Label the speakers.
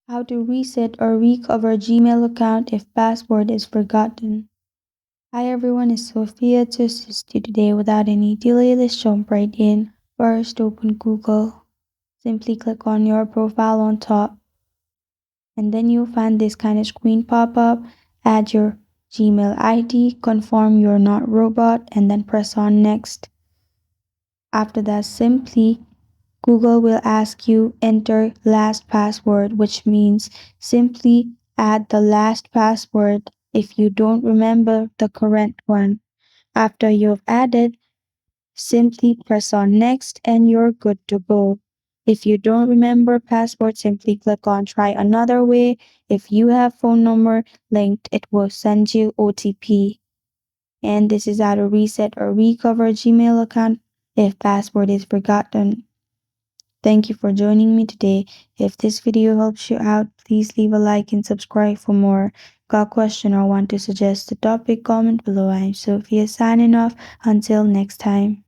Speaker 1: How to reset or recover Gmail account if password is forgotten. Hi everyone, it's Sophia to assist you today. Without any delay, let's jump right in. First, open Google. Simply click on your profile on top, and then you'll find this kind of screen pop up. Add your Gmail ID, confirm you're not robot, and then press on next. After that, simply Google will ask you enter last password, which means simply add the last password if you don't remember the correct one. After you've added, simply press on next and you're good to go. If you don't remember password, simply click on try another way. If you have phone number linked, it will send you OTP. And this is how to reset or recover Gmail account if password is forgotten. Thank you for joining me today. If this video helps you out, please leave a like and subscribe for more. Got a question or want to suggest a topic, comment below. I'm Sophia signing off. Until next time.